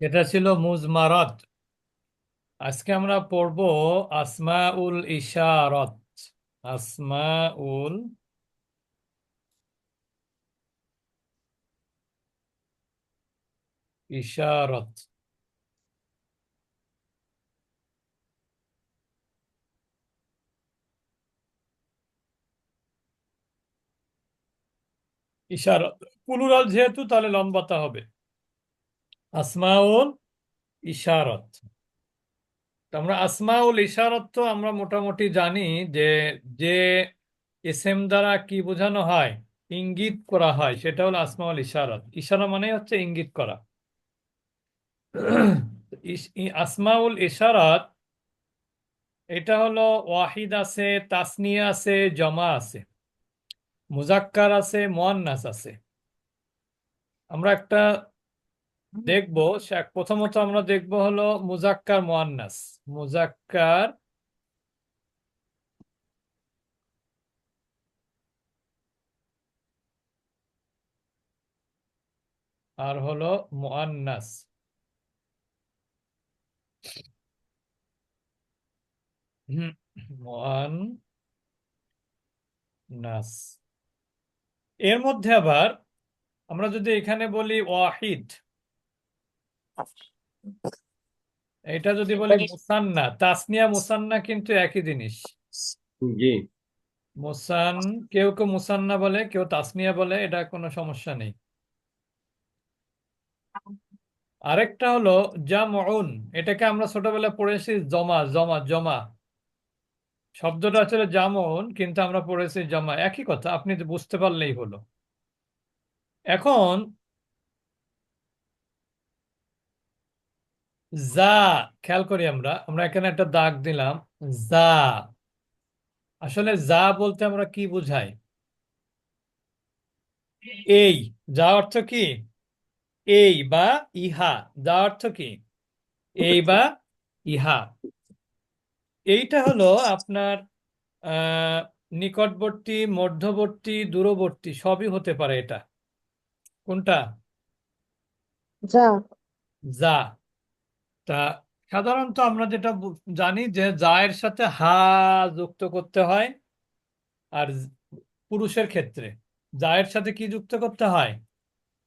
এটা ছিল মুজমারাত। আজকে আমরা পড়ব আসমাউল ইশারত। আসমাউল ইশারত। ইশারত প্লুরাল যেহেতু তাহলে লম্বাতে হবে। আসমাউল ইশারত। তো আমরা আসমাউল ইশারত তো আমরা মোটামুটি জানি যে যে এসএম দ্বারা কি বোঝানো হয়, ইঙ্গিত করা হয়, সেটা হলো আসমাউল ইশারত। ইশারা মানে হচ্ছে ইঙ্গিত করা। আসমাউল ইশারাত এটা হলো ওয়াহিদ আছে, তাসনিয়া আছে, জমা আছে, মুজাক্কার আছে, মুয়ান্নাস আছে। আমরা একটা দেখবো, প্রথমত আমরা দেখবো হলো মুজাক্কার মুয়ান্নাস। মুজাক্কার আর হলো মুয়ান্নাস। মুয়ান্নাস এর মধ্যে আবার আমরা যদি এখানে বলি ওয়াহিদ, এটা যদি বলি মুসান্না, তাসনিয়া মুসান্না কিন্তু একই জিনিস। জি। মুসান, কেউ কেউ মুসান্না বলে, কেউ তাসনিয়া বলে, এটা কোনো সমস্যা নেই। আরেকটা হলো জামউন। এটাকে আমরা ছোটবেলায় পড়েছি জমা জমা জমা। শব্দটা আসলে জামউন, কিন্তু আমরা পড়েছি জমা। একই কথা, আপনি তো বুঝতে পারলেই হলো। এখন যা, খেয়াল করি আমরা আমরা এখানে একটা দাগ দিলাম। যা, আসলে যা বলতে আমরা কি বুঝাই? এই। যা অর্থ কি? এই বা ইহা। যা অর্থ কি? এই বা ইহা। এইটা হলো আপনার আহ নিকটবর্তী, মধ্যবর্তী, দূরবর্তী সবই হতে পারে। এটা কোনটা? যা। যা। তা সাধারণত আমরা যেটা জানি যে যা এর সাথে হা যুক্ত করতে হয়। আর পুরুষের ক্ষেত্রে যা এর সাথে কি যুক্ত করতে হয়?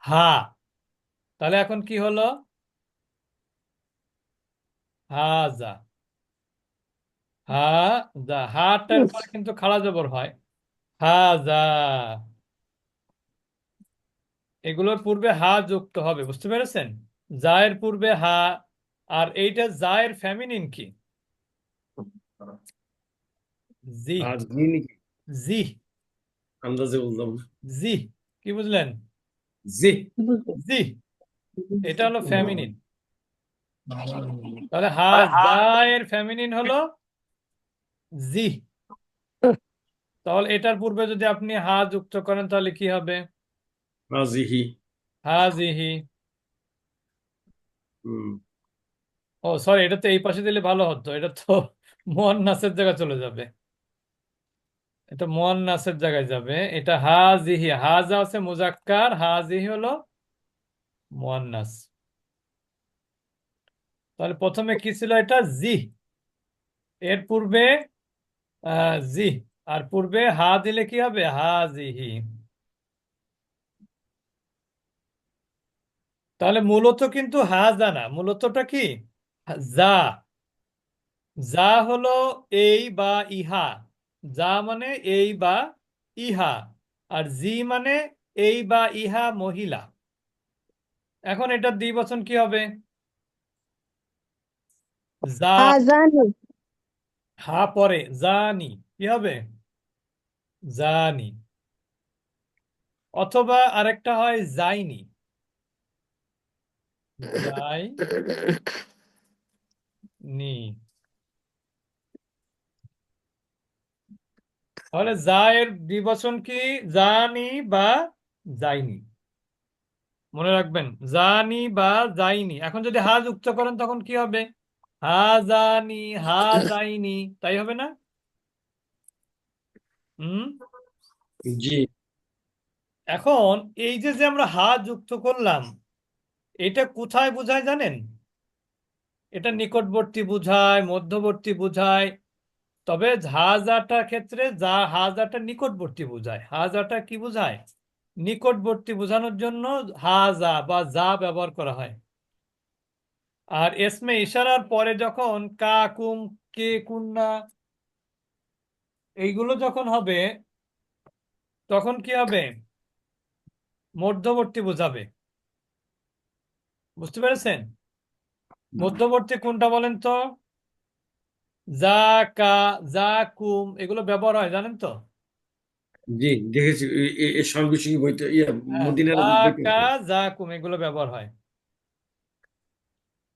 হা। তাহলে এখন কি হলো? হা যা। হা যা। হাটার পরে কিন্তু খাড়া জবর হয়। হা যা। এগুলোর পূর্বে হা যুক্ত হবে, বুঝতে পেরেছেন? জায়ের পূর্বে হা। আর এইটা জায়ের ফেমিনিন কি? জি। আর জি নাকি? জি। আন্দাজে বললাম। জি। কি বুঝলেন? জি। জি। এটা হলো ফেমিনিন। তাহলে হা জায়ের ফেমিনিন হলো জি। তাহলে এটার পূর্বে যদি আপনি হা যুক্ত করেন তাহলে কি হবে? হাজিহি। হাজিহি। হুম। ও সরি, এটা তো এই পাশে দিলে ভালো হতো। এটা তো মুয়ান্নাসের জায়গায় চলে যাবে। এটা মুয়ান্নাসের জায়গায় যাবে। এটা হাজিহি। হাজা আছে মুজাক্কার, হাজিহি হলো মুয়ান্নাস। তাহলে প্রথমে কি ছিল? এটা জি। এর পূর্বে জি। আর পূর্বে হা দিলে কি হবে? হাজিহি। তাহলে মূলত কিন্তু হাজা না, মূলতটা কি? যা। যা হলো এই বা ইহা। যা মানে এই বা ইহা। আর জি মানে এই বা ইহা মহিলা। এখন এটার দ্বিবচন কি হবে? যা। আজানি। হা পরে জানি, কি হবে? জানি। অথবা আরেকটা হয় যাইনি। যাইনি। তাহলে যা এর দ্বিবচন কি? জানি বা যাইনি। মনে রাখবেন, জানি বা যাইনি। এখন যদি হা যুক্ত করেন তখন কি হবে? হা জানি, হা যাইনি, তাই হবে না? হুম। জি। এখন এই যে যে আমরা হা যুক্ত করলাম, এটা কোথায় বোঝায় জানেন? এটা নিকটবর্তী বোঝায়, মধ্যবর্তী বোঝায়। তবে হাজাটার ক্ষেত্রে হাজাটা নিকটবর্তী বোঝায়। হাজাটা কি বোঝায়? নিকটবর্তী বোঝানোর জন্য হাজা বা যা ব্যবহার করা হয়। আর এসমে ইশারার পরে যখন কা, কুম, কে, কুন্না এইগুলো যখন হবে, তখন কি হবে? মধ্যবর্তী বোঝাবে। বুঝতে পেরেছেন? মধ্যবর্তী কোনটা বলেন তো? যা, কা, যা, কুম এগুলো ব্যবহার হয় জানেন তো? জি, দেখেছি এর সর্বশেষ বইতে হ্যাঁ, মদিনার যা, বইতে কা, আছে। যা, কুম এগুলো ব্যবহার হয়।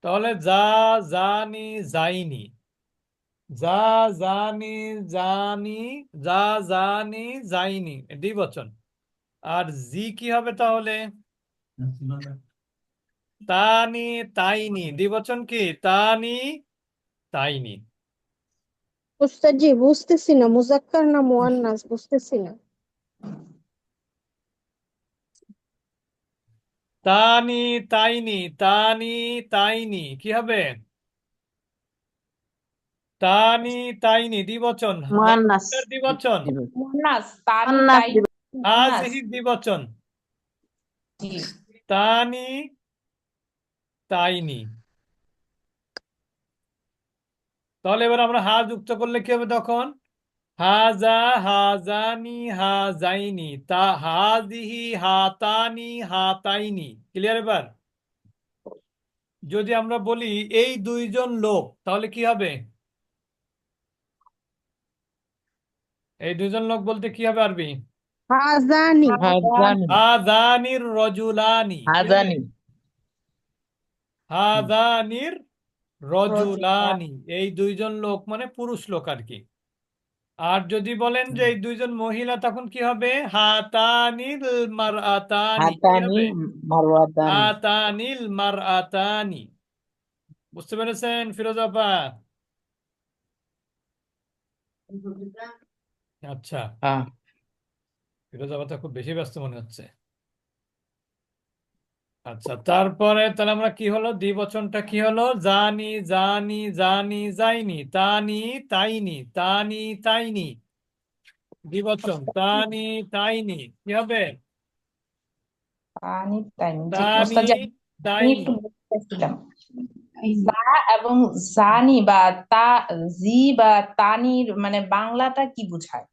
তাহলে যা, জানি, যাইনি। যা, জানি, জানি, যা, জানি, যাইনি দ্বিবচন। আর জি কি হবে তাহলে? তানি, তাইনি দ্বিবচন কি? তানি, তাইনি। উস্তাদ জি বুঝতেছি না, মুজাক্কার না মুয়ান্নাস বুঝতেছি না। তানি, তাইনি, তানি, তাইনি কি হবে? তানি, তাইনি দ্বিবচন। মুয়ান্নাস মানসিকটার দ্বিবচন। দিবে মুন্নাস তানি মুয়ান্নাস তাই দিবে মুন্নাস হাজিহি দ্বিবচন। জি তানি, তাইনি। তাহলে এবার আমরা হা যুক্ত করলে কি হবে তখন? হাজা, হাজানি, হাজাইনি, তা হাজিহি, হাতানি, হাতাইনি। ক্লিয়ার এবার? যদি আমরা বলি এই দুইজন লোক, তাহলে কি হবে? এই দুইজন লোক বলতে কি হবে আরবি? হাজানি। হাজানি হাজানির রজুলানি। কি হবে? হাজানি হাজানির রজুলা রজুলানি। এই দুইজন লোক মানে পুরুষ লোক আর কি। আর যদি বলেন যে এই দুইজন মহিলা, তখন কি হবে? হাতানিল মারআতানি। কি হাতানি হবে? মারওয়াতানি হাতানিল মারআতানি। বুঝতে পেরেছেন ফিরোজ আপা? আচ্ছা, হ্যাঁ ফিরোজ আপা তো খুব বেশি ব্যস্ত মনে হচ্ছে। আচ্ছা, তারপরে তাহলে আমরা কি হলো? দ্বিবচনটা কি হলো? জানি, জানি, জানি, যাইনি, তানি, তাইনি, তানি, তাইনি দ্বিবচন। তানি, তাইনি কি হবে? তানি তাইনি জি তানি, ওস্তাদ জি, আমি তাইনি। একটু বলতেছিলাম যা এবং জানি বা তা জি বা তানির মানে বাংলাটা কি বোঝায়?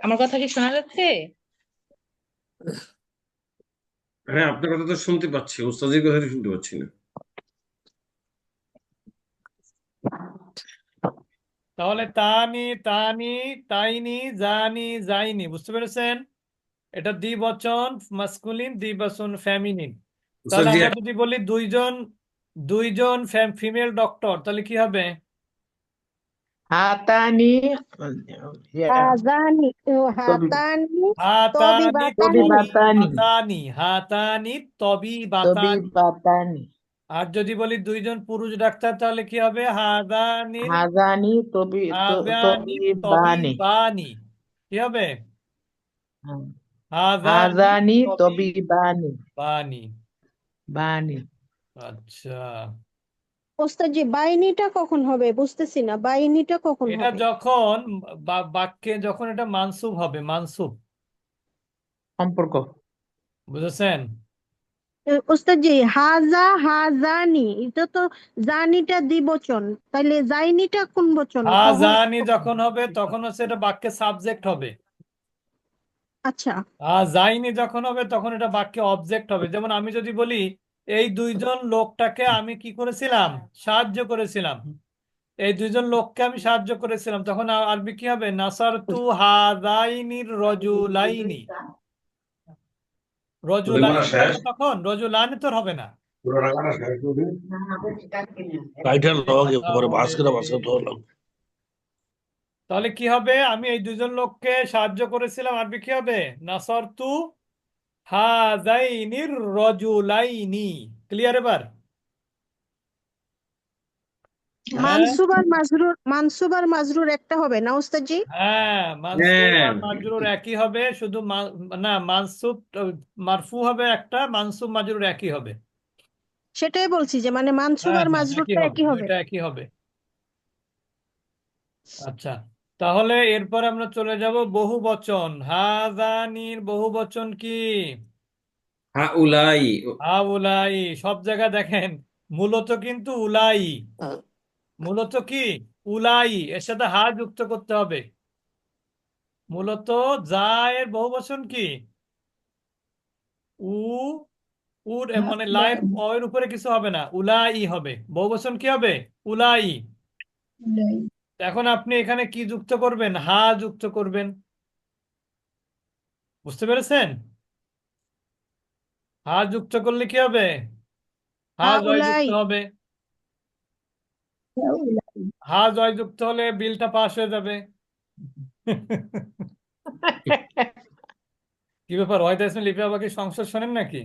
আমার কথা কি শোনা যাচ্ছে? হ্যাঁ, আপনার কথা তো শুনতে পাচ্ছি, ওস্তাদের কথা তো শুনতে পাচ্ছি না। তাহলে তানি, তানি, তাইনি, জানি, যাইনি। বুঝতে পেরেছেন? এটা দ্বিবচন মাস্কুলিন, দ্বিবচন ফেমিনিন। ওস্তাদ তাহলে জি, আমরা যদি বলি দুইজন, দুইজন ফিমেল ডক্টর, তাহলে কি হবে? হাতানি হাজানি তবি হাতানি হাতানি, তবিবাতানি। তবি তবিবাতানি বাতানি, হাতানি, তবি বাতানি। তবিবাতানি আর যদি বলি দুইজন পুরুষ ডাক্তার, তাহলে কি হবে? হাদানিল, হাজানি হাদানি, তবি তবিবানি বানি। কি হবে? হাদানি, হাজানি তবি তবিবানি বানি। বানি আচ্ছা, ওস্তাদ জি বাইনিটা কখন হবে বুঝতেছি না, বাইনিটা কখন এটা হবে? যখন বাক্যে যখন এটা মানসুব হবে, মানসুব। সম্পর্ক বুঝেছেন? ওস্তাদ জি হাজা হাজানি এটা তো জানিটা দ্বিবচন, তাইলে জাইনিটা কোন বচন কখন? হাজানি যখন হবে তখন হচ্ছে এটা বাক্যে সাবজেক্ট হবে। আচ্ছা আর যাইনি যখন হবে তখন এটা বাক্যে অবজেক্ট হবে। যেমন আমি যদি বলি এই দুইজন লোকটাকে আমি কি করেছিলাম? সাহায্য করেছিলাম। এই দুইজন লোককে আমি সাহায্য করেছিলাম, তখন আরবি কি হবে? নাসারতু হাযাইনির রজুলাইনি। রজুলাইনি হবে তখন, রজুলানি তো আর হবে না। কাইটার লগে পরে তাহলে বাস করে বাস করতে হলো। তাহলে কি হবে? আমি এই দুইজন লোককে সাহায্য করেছিলাম, আরবি কি হবে? নাসারতু হাযাইনির রজুলাইনি। ক্লিয়ার এবার? হ্যাঁ মানসুব আর মাজরুর একটা হবে না উস্তাদজি? হ্যাঁ, মানসুব হ্যাঁ আর মাজরুর একই হবে, শুধু না, মানসুব মারফু হবে একটা, মানসুব মাজরুর একই হবে। সেটাই বলছি যে মানে মানসুব হ্যাঁ আর হ্যাঁ, একই মাজরুরটা হবে, একই হবে। দুইটা একই হবে। আচ্ছা, তাহলে এরপর আমরা চলে যাব বহু বচন। হাজানির বহু বচন কি? হাউলাই। হাউলাই। সব জায়গায় দেখেন মূলত কিন্তু উলাই, মূলত কি উলাই, এর সাথে হা যুক্ত করতে হবে। মূলত যা এর বহু বচন কি? উ, উর মানে লায়ের এর উপরে কিছু হবে না, উলাই হবে। বহু বচন কি হবে? উলাই। এখন আপনি এখানে কি যুক্ত করবেন? হা যুক্ত করবেন। বুঝতে পেরেছেন? হা যুক্ত করলে কি হবে? হা জয় হাউলাই। যুক্ত হবে। হা জয় যুক্ত হলে বিলটা পাস হয়ে যাবে। কি ব্যাপার, ওয়াহিদ হাসান লিপি আবার সংসদ শোনেন নাকি?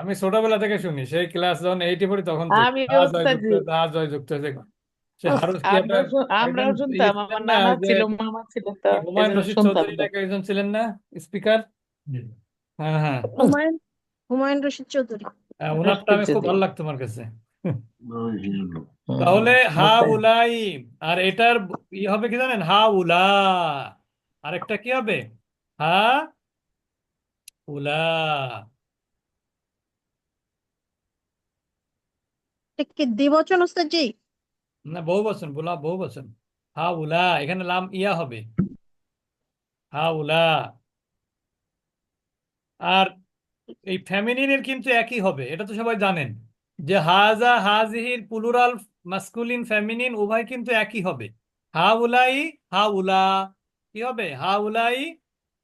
আমি ছোটবেলা থেকে শুনি, সেই ক্লাস যখন 8-এ পড়ি তখন থেকে আমি হা জয় যুক্ত উস্তাদি, হয়েছে, হা জয় যুক্ত হয়েছে। সে হারুস কি একটা একজন আমরাও শুনতাম, ছিলেন আমার না, নানা ওই যে ছিল, মামা ছিল, তো কি হুমায়ুন এজন্য রশিদ শুনতাম চৌধুরী তো। নাকি একজন ছিলেন না স্পিকার? হ্যাঁ হ্যাঁ, হুমায়ুন হুমায়ুন রশিদ চৌধুরী। ওনারটা আমি খুব চৌধুরী। ভালো লাগতো আমার কাছে। হুম, তাহলে হা ওটাই। উলাই। আর এটার ই হবে কি জানেন? হা উলা। আরেকটা কি হবে? হা উলা। এটা কি দ্বিবচন উস্তাদজি? না, বহু বচন, বলা বহু বচন। হা উলা, এখানে লাম ইয়া হবে, হা উলা। আর এই ফ্যামিনিনের কিন্তু একই হবে, এটা তো সবাই জানেন যে হাজা হাজিহির প্লুরাল মাস্কুলিন ফেমিনিন উভয় কিন্তু একই হবে। হা উলাই, হা উলা। কি হবে? হা উলাই,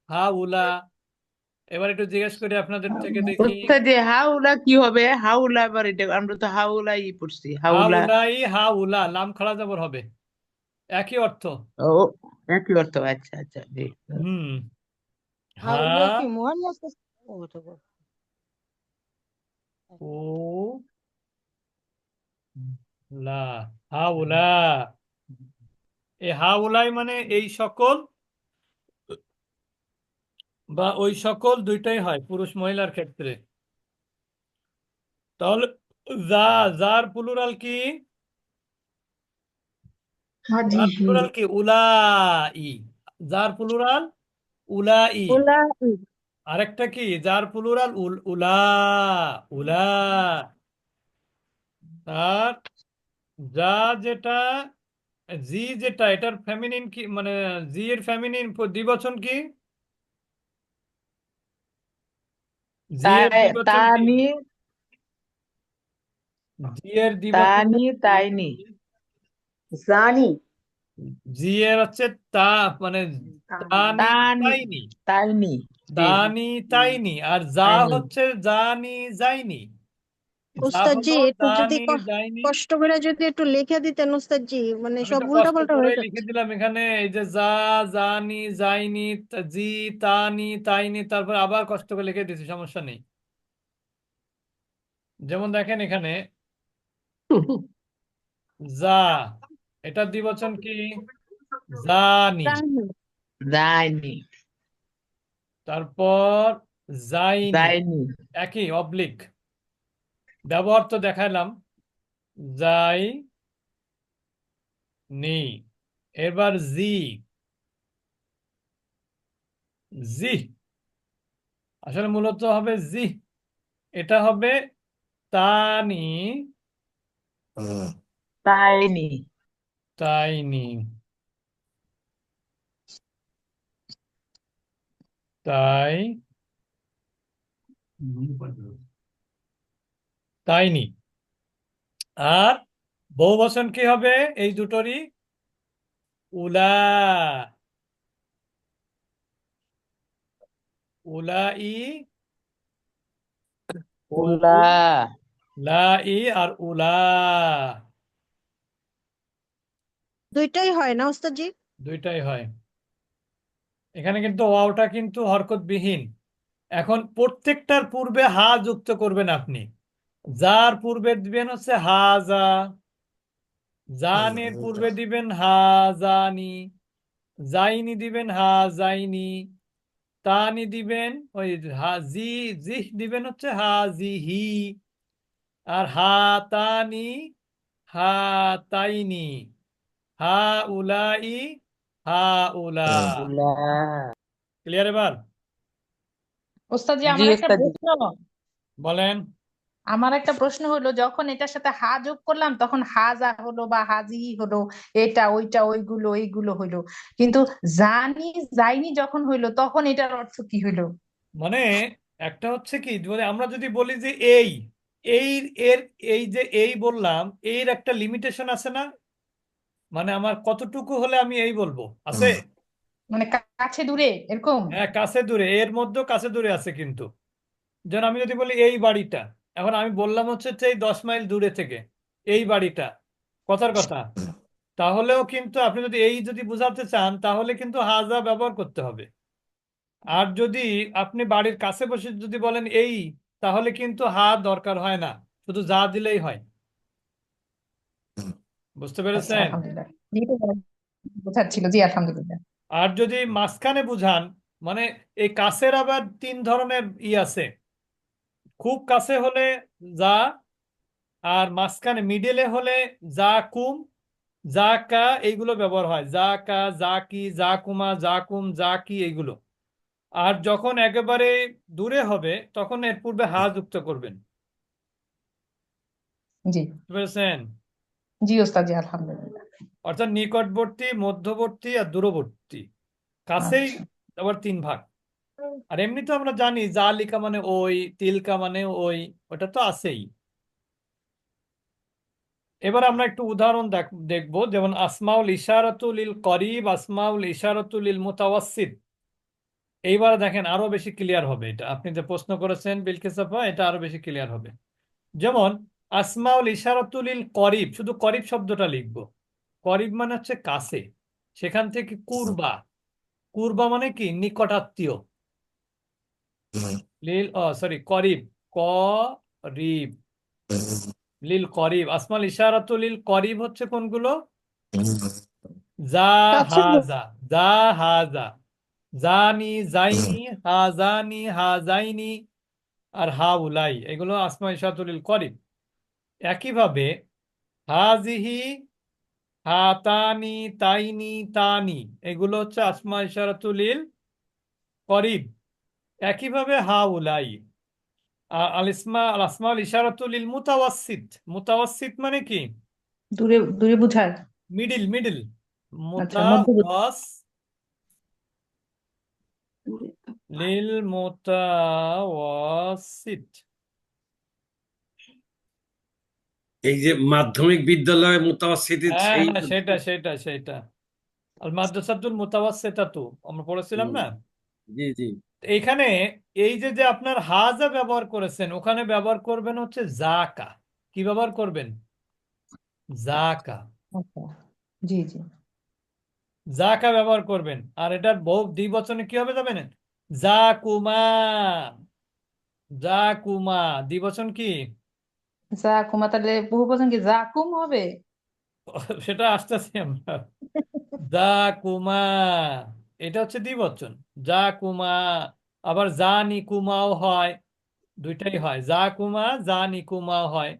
হা উলা। এবার একটু জিজ্ঞেস করি আপনাদের থেকে দেখি। উস্তাদি, হাউলা কি হবে? হাউলা, এবার এটা আমরা তো হাউলাই পড়ছি, হা হাউলা। উলাই, হা উলা, লাম খাড়া জবর হবে, একই অর্থ। ও, একই অর্থ। আচ্ছা আচ্ছা, জি। হুম। হা হাউলা কি মুহান্নাস? ও তো বল। উ লা, হা উলা। এই হা উলাই মানে এই সকল বা ওই সকল, দুইটাই হয় পুরুষ মহিলার ক্ষেত্রে। তাহলে যা, যার প্লুরাল কি? যার প্লুরাল কি? উলাই। যার প্লুরাল উলাই। উলাই। আরেকটা কি? যার প্লুরাল উলা, উলা। আর যা যেটা, জি যেটা, এটার ফেমিনিন কি মানে জি এর ফেমিনিন দ্বিবচন কি? জি এর দ্বিবচন কি? তানি, জি এর দ্বিবচন তাইনি। জানি। জি এর হচ্ছে তা, মানে তানি তানি, তাইনি, তাইনি। জি, তানি তাইনি। আর যা তাইনি। হচ্ছে জানি যাইনি। যা উস্তাদজি হলো একটু যদি জানি যাইনি। কষ্ট করে যদি একটু লিখে দিতেন উস্তাদজি, মানে আমি সব তো উল্টা কষ্ট পাল্টা করে হয়ে লিখে যাচ্ছে। দিলাম এখানে, এই যে যা, জানি, যাইনি, জি, তানি তাইনি, তারপর আবার কষ্ট করে লিখে দিয়েছি, সমস্যা নেই। যেমন দেখেন এখানে যা, এটার দ্বিবচন কি? জানি। জানি। যায়নি, তারপর যাইনি, যায়নি। একই অবলিক, ব্যবহার তো দেখালাম। যাই নি। এবার জি, জি আসলে মূলত হবে জি, এটা হবে তানি তাইনি। তাইনি, তাই তাইনি। আর বহুবচন কি হবে এই দুটোরই? উলা, উলাই, উলা। উলাই আর উলা, দুইটাই হয় না উস্তাদজি? দুইটাই হয়। এখানে কিন্তু ওয়াওটা কিন্তু হরকত বিহীন। এখন প্রত্যেকটার পূর্বে হা যুক্ত করবেন আপনি। যার পূর্বে দিবেন হচ্ছে হাজা, জানের পূর্বে দিবেন হাজানি, জাইনি দিবেন হাজাইনি, তানি দিবেন ওই হাজি, জিহ দিবেন হচ্ছে হাজিহি, আর হাতানি হাতাইনি, হা উলাই হা উলা। ক্লিয়ার এবার? ওস্তাদ জি, জি ওস্তাদ জি। বলেন। আমার একটা প্রশ্ন হলো, যখন এটার সাথে হা যোগ করলাম তখন হাজা হলো বা হাজি হলো, এটা ওইটা ওইগুলো এইগুলো হইলো, কিন্তু জানি যাইনি যখন হইলো তখন এটার অর্থ কি হইলো? মানে একটা হচ্ছে কি, মানে আমরা যদি বলি যে এই, এই এর, এই যে এই বললাম, এর একটা লিমিটেশন আছে না? মানে আমার কতটুকু হলে আমি এই বলবো, আছে? মানে কাছে দূরে এরকম? হ্যাঁ, কাছে দূরে, এর মধ্যেও কাছে দূরে আছে কিন্তু। যেমন আমি যদি বলি এই বাড়িটা, এখন আমি বললাম হচ্ছে যে এই 10 মাইল দূরে থেকে এই বাড়িটা, কথার কথা। তাহলেও কিন্তু আপনি যদি এই যদি বোঝাতে চান তাহলে কিন্তু হাজা ব্যবহার করতে হবে। আর যদি আপনি বাড়ির কাছে বসে যদি বলেন এই, তাহলে কিন্তু হা দরকার হয় না, শুধু যা দিলেই হয়। বুঝতে আচ্ছা, পেরেছেন? আলহামদুলিল্লাহ। জি, তো বোঝাচ্ছিল, জি আলহামদুলিল্লাহ। আর যদি মাঝখানে বুঝান, মানে এই কাছের আবার 3 ধরনের আছে। খুব কাছে হলে যা, আর মাঝখানে মিডলে হলে যা কুম, যা কা, এইগুলো ব্যবহার হয়, যা কা, যা কি, যা কুমা, যা কুম, যা কি, এইগুলো। আর যখন একেবারে দূরে হবে তখন এর পূর্বে হা যুক্ত করবেন। জি। বুঝতে পেরেছেন? জি ওস্তাদ জি, আলহামদুলিল্লাহ। অর্থাৎ নিকটবর্তী, মধ্যবর্তী আর দূরবর্তী। কাছেই আচ্ছা। আবার 3 ভাগ। আর এমনি তো আমরা জানি জালিকা মানে ওই, তিলকা মানে ওই, ওটা তো আছেই। এবার আমরা একটু উদাহরণ দেখবো, যেমন আসমাউল ইশারাতুল লিল করিব, আসমাউল ইশারাতুল লিল মুতাওয়াসসিত। এইবার দেখেন আরো বেশি ক্লিয়ার হবে, এটা আপনি যে প্রশ্ন করেছেন বিলকিস আপা, এটা আরো বেশি ক্লিয়ার হবে। যেমন আসমাউল ইশারাতুল লিল করিব, শুধু করিব শব্দটা লিখবো। করিব মানে হচ্ছে কাছে, সেখান থেকে কুরবা, কুরবা মানে কি নিকটাত্মীয়। লিল, সরি, করিব, করিব, লিল করিব। আসমাউল ইশারাতুল লিল করিব হচ্ছে কোনগুলো? যা, কাছে হাজা, যা, হাজা, জানি, জাইনি, হাজানি, হাজাইনি, আর হাউলাই, এগুলো আসমা ইশারাতুল করিব। একইভাবে হাজিহি, হাতানি, তাইনি, তানি, এগুলো হচ্ছে আসমা ইশারাতুল করিব। একইভাবে হাউলাই। আল ইসমা, আল আসমাউল ইশারাতুল মুতাওয়াসসিত। মুতাওয়াসসিত মানে কি? দূরে দূরে বুঝায়। মিডিল, মিডিল, আচ্ছা, মধ্যবর্তী। মুতাওয়াস, লিল মুতাওয়াসসিত। এই যে মাধ্যমিক বিদ্যালয়ে মুতাওয়াসসিতিন হ্যাঁ সেই। হ্যাঁ, সেটা সেটা সেটা আল মাদ্রাসাতুল মুতাওয়াসসিতাতু আমরা পড়েছিলাম হুম, না? জি জি। এইখানে এই যে যে আপনার হাজা ব্যবহার করেছেন, ওখানে ব্যবহার করবেন হচ্ছে জাকা। কি ব্যবহার করবেন? জাকা। আচ্ছা। জি জি। জাকা ব্যবহার করবেন। আর এটার বহু দ্বিবচনে কি হবে জানেন? জাকুমা, জাকুমা। দ্বিবচন কি? জাকুমা, তাহলে বহু বচন কি জাকুম হবে? সেটা আসতেছি আমরা। জাকুমা, এটা হচ্ছে দ্বিবচন, জাকুমা। আবার জানি কুমাও হয়, দুইটাই হয়, জাকুমা, জানি কুমাও হয়,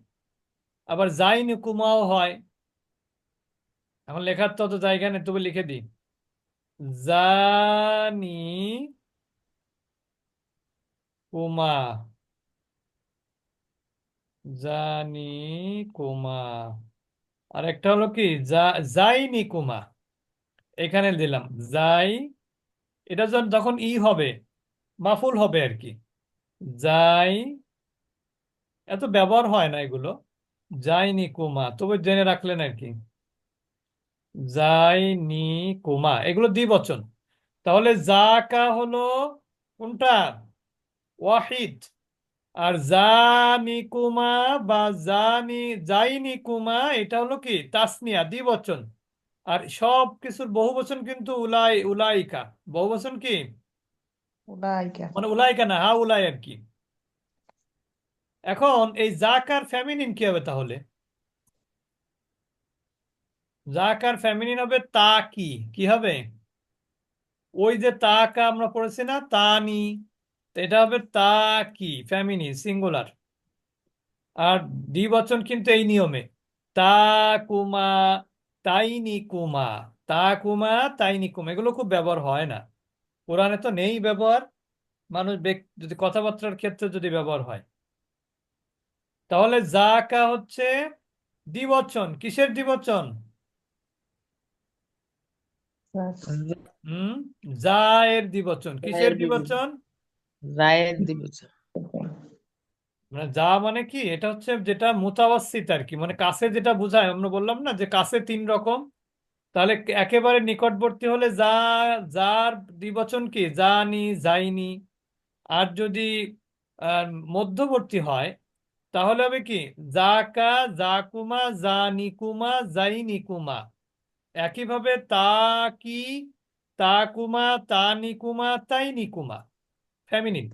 আবার জাইনি কুমাও হয়। এখন লেখার তো অত জায়গা নেই, তবে লিখে দিই, জানি কুমা, জানি কুমা। আর একটা হলো কি, জাইনি কুমা, এখানে দিলাম যাই। এটা যখন ই হবে, মাফুল হবে আর কি। যাই, এত ব্যবহার হয় না এগুলো, যাইনি কুমা, তবে জেনে রাখলেন আর কি। যাইনি কুমা, এগুলো দ্বিবচন। তাহলে জাকা হলো কোনটা? ওয়াহিদ। আর জানিকুমা বা জাইনিকুমা, এটা হলো কি তাসনিয়া, দ্বিবচন। আর সব কিছুর বহুবচন কিন্তু উলাই, উলাইকা। বহুবচন কি? উলাইকা। মানে উলাইকা না, হা উলাই আর কি। এখন এই জাকার ফেমিনিন কি হবে তাহলে? জাকার ফেমিনিন হবে তা কি? কি হবে? ওই যে তাকা আমরা পড়েছি না, তানি, তো এটা হবে তা কি, ফেমিনিন, সিঙ্গুলার। আর দ্বিবচন কিন্তু এই নিয়মে তা কুমা, তাইনি কুমা, তা কুমা, তাইনি কুমা, এগুলো খুব ব্যবহার হয় না, কোরআনে তো নেই ব্যবহার। মানুষ যদি কথাবার্তার ক্ষেত্রে যদি ব্যবহার হয়, তাহলে জাকা হচ্ছে দ্বিবচন। কিসের দ্বিবচন? হুম, যা এর দ্বিবচন। কিসের দ্বিবচন? জায়ের দিবস। মানে যা মানে কি, এটা হচ্ছে যেটা মুতাওয়াসিত আর কি, মানে কাছে যেটা বোঝায়। আমরা বললাম না যে কাছে তিন রকম, তাহলে একেবারে নিকটবর্তী হলে যা, যার দ্বিবচন কি, জানি, যাইনি। আর যদি আহ, মধ্যবর্তী হয় তাহলে হবে কি, জাকা, জাকুমা, জানিকুমা, জাইনিকুমা। একইভাবে তা কি, তাকুমা, তানিকুমা, তাইনিকুমা, ফেমিনিন।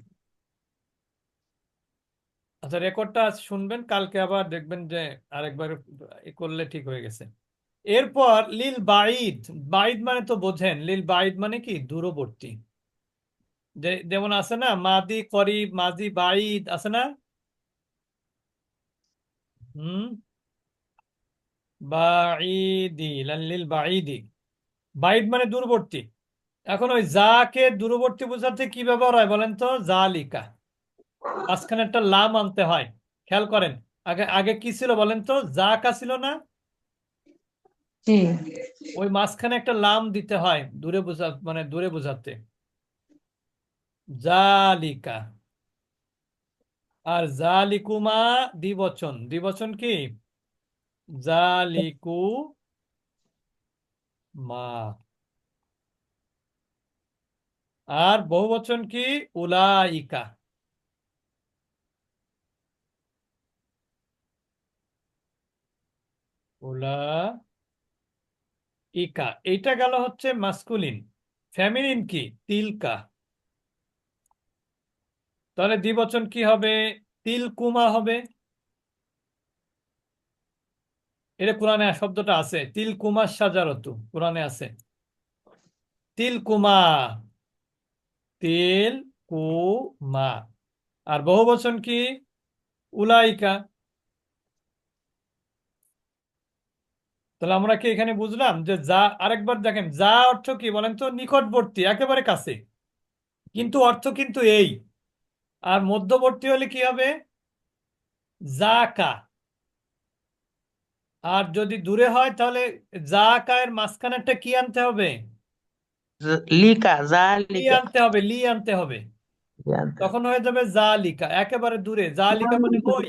আচ্ছা, রেকর্ডটা শুনবেন, কালকে আবার দেখবেন যে আরেকবার করলে ঠিক হয়ে গেছে। এরপর লিল বাইদ। বাইদ মানে তো বোঝেন, লিল বাইদ মানে কি, দূরবর্তী। যেমন আছে না, মাদি করিব, মাদি বাইদ আছে না? হুম, বাইদি, লিল বাইদি। বাইদ মানে দূরবর্তী। এখন ওই যাকে দূরবর্তী বোঝাতে কি ব্যবহার হয় বলেন তো? জালিকা। মাঝখানে একটা লাম আনতে হয়, খেয়াল করেন। আগে আগে কি ছিল বলেন তো? জাকা ছিল না? জি। ওই মাঝখানে একটা লাম দিতে হয়, দূরে বোঝা, মানে দূরে বোঝাতে, জালিকা। আর জালিকুমা দ্বিবচন। দ্বিবচন কি? জালিকু মা। আর বহুবচন কি? উলাইকা। উলাইকা, এইটা গেল হচ্ছে মাস্কুলিন। ফেমিনিন কি? তিলকা। তাহলে দ্বিবচন কি হবে? তিলকুমা হবে। এটা কোরআনে শব্দটা আছে, তিলকুমা সাজারতু, কোরআনে আছে তিলকুমা, তিলকুমা। আর বহুবচন কি? উলাইকা। তাহলে আমরা কি এখানে বুঝলাম যে যা, আরেকবার দেখেন, যা অর্থ কি বলেন তো? নিকটবর্তী, একেবারে কাছে, কিন্তু অর্থ কিন্তু এই। আর মধ্যবর্তী হলে কি হবে? জাকা। আর যদি দূরে হয় তাহলে জাকা এর মাঝখানেরটা কি আনতে হবে? লিকা, লি জালিকা। আনতে হবে, লি আনতে হবে। তখন হয়ে যাবে জালিকা, একেবারে দূরে। জালিকা মানে ওই।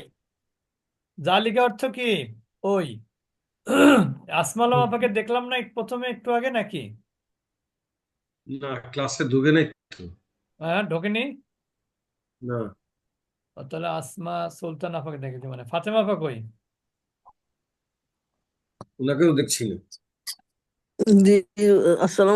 জালিকা অর্থ কি? ওই। আসমাল আপাকে দেখলাম না প্রথমে একটু আগে, নাকি? না, ক্লাসে ঢুকে নাই তো। হ্যাঁ, ঢোকেনি। না, ও, তাহলে আসমা সুলতান আপাকে দেখেছি, মানে ফাতেমা আপা কই? ওনাকেও দেখছি না। জি, আসসালামু